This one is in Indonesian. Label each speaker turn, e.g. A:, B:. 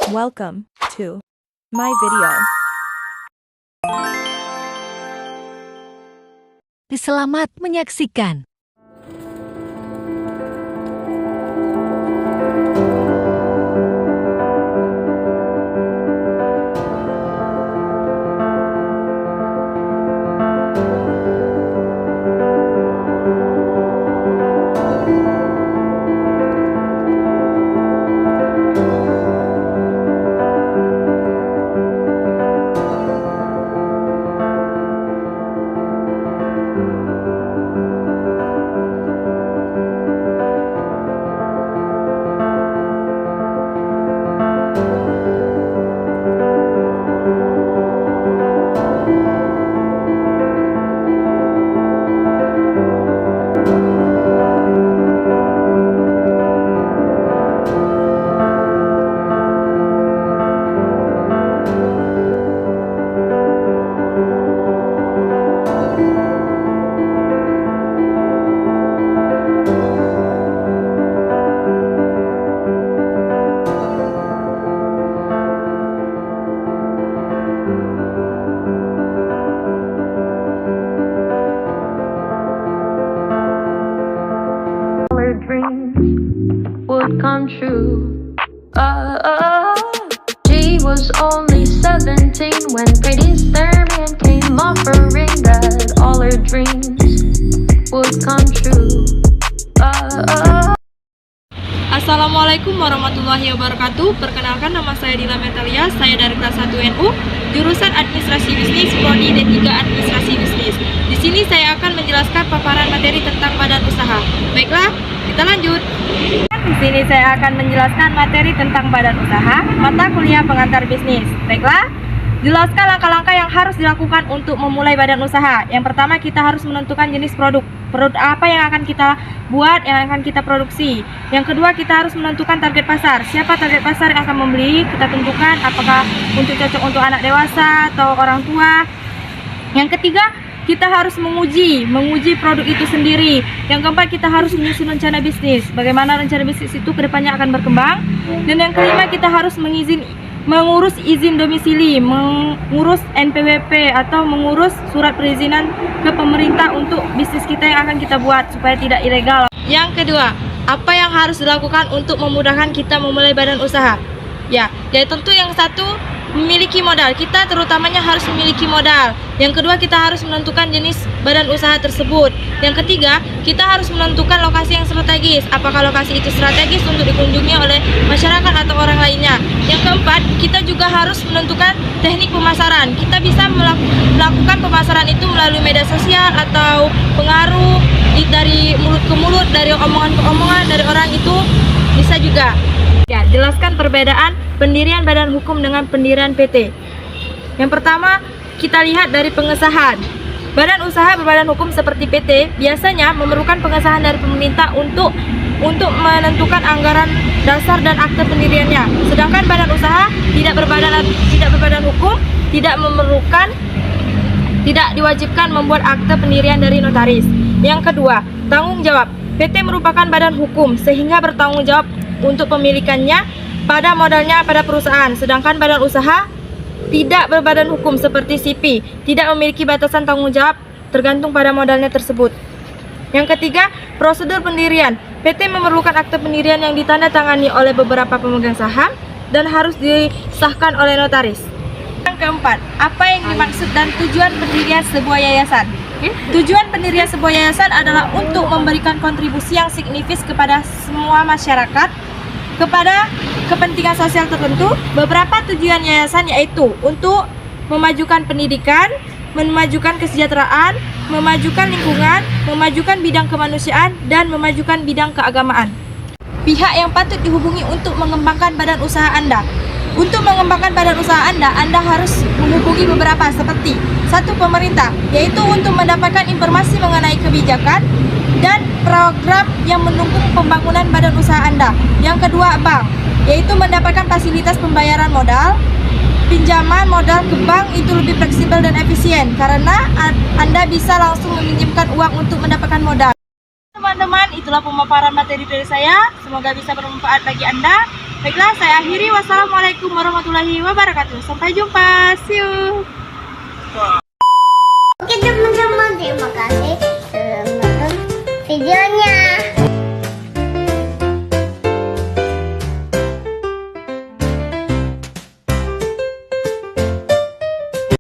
A: Welcome to my video.
B: Selamat menyaksikan.
C: Her dreams would come true. She was only 17 when Pretty Starman came offering that all her dreams would come true.
D: Assalamualaikum warahmatullahi wabarakatuh. Perkenalkan, nama saya Dila Metalia. Saya dari kelas 1 NU, jurusan Administrasi Bisnis, Prodi D3 Administrasi Bisnis. Di sini saya akan menjelaskan paparan materi tentang badan usaha. Baiklah, kita lanjut. Di sini saya akan menjelaskan materi tentang badan usaha, mata kuliah pengantar bisnis. Baiklah, jelaskan langkah-langkah yang harus dilakukan untuk memulai badan usaha. Yang pertama, kita harus menentukan jenis produk. Produk apa yang akan kita buat, yang akan kita produksi. Yang kedua, kita harus menentukan target pasar. Siapa target pasar yang akan membeli, kita tentukan apakah cocok untuk anak dewasa atau orang tua. Yang ketiga, kita harus menguji produk itu sendiri. Yang keempat, kita harus menyusun rencana bisnis. Bagaimana rencana bisnis itu kedepannya akan berkembang. Dan yang kelima, kita harus mengurus izin domisili, mengurus NPWP atau mengurus surat perizinan ke pemerintah untuk bisnis kita yang akan kita buat supaya tidak ilegal. Yang kedua, apa yang harus dilakukan untuk memudahkan kita memulai badan usaha? Ya, jadi tentu yang satu, memiliki modal. Kita terutamanya harus memiliki modal. Yang kedua, kita harus menentukan jenis badan usaha tersebut. Yang ketiga, kita harus menentukan lokasi yang strategis. Apakah lokasi itu strategis untuk dikunjungi oleh masyarakat atau orang lainnya. Yang keempat, kita juga harus menentukan teknik pemasaran. Kita bisa melakukan pemasaran itu melalui media sosial atau pengaruh dari mulut ke mulut, dari omongan ke omongan dari orang itu bisa juga. Ya, jelaskan perbedaan pendirian badan hukum dengan pendirian PT. Yang pertama, kita lihat dari pengesahan. Badan usaha berbadan hukum seperti PT biasanya memerlukan pengesahan dari pemerintah untuk menentukan anggaran dasar dan akte pendiriannya. Sedangkan badan usaha tidak berbadan hukum, tidak diwajibkan membuat akte pendirian dari notaris. Yang kedua, tanggung jawab. PT merupakan badan hukum sehingga bertanggung jawab untuk pemilikannya pada modalnya pada perusahaan. Sedangkan badan usaha tidak berbadan hukum seperti CP, tidak memiliki batasan tanggung jawab tergantung pada modalnya tersebut. Yang ketiga, prosedur pendirian. PT memerlukan akte pendirian yang ditandatangani oleh beberapa pemegang saham dan harus disahkan oleh notaris. Yang keempat, apa yang dimaksud dan tujuan pendirian sebuah yayasan? Tujuan pendirian sebuah yayasan adalah untuk memberikan kontribusi yang signifikan kepada semua masyarakat, kepada kepentingan sosial tertentu. Beberapa tujuan yayasan yaitu untuk memajukan pendidikan, memajukan kesejahteraan, memajukan lingkungan, memajukan bidang kemanusiaan, dan memajukan bidang keagamaan. Pihak yang patut dihubungi untuk mengembangkan badan usaha Anda. Untuk mengembangkan badan usaha Anda harus menghubungi beberapa seperti: satu, pemerintah, yaitu untuk mendapatkan informasi mengenai kebijakan dan program yang mendukung pembangunan badan usaha Anda. Yang kedua, bank, yaitu mendapatkan fasilitas pembayaran modal. Pinjaman modal ke bank itu lebih fleksibel dan efisien karena Anda bisa langsung meminjamkan uang untuk mendapatkan modal. Teman-teman, itulah pemaparan materi dari saya. Semoga bisa bermanfaat bagi Anda. Baiklah, saya akhiri. Wassalamualaikum warahmatullahi wabarakatuh. Sampai jumpa. See you.
E: Oke teman-teman, terima kasih sudah menonton videonya.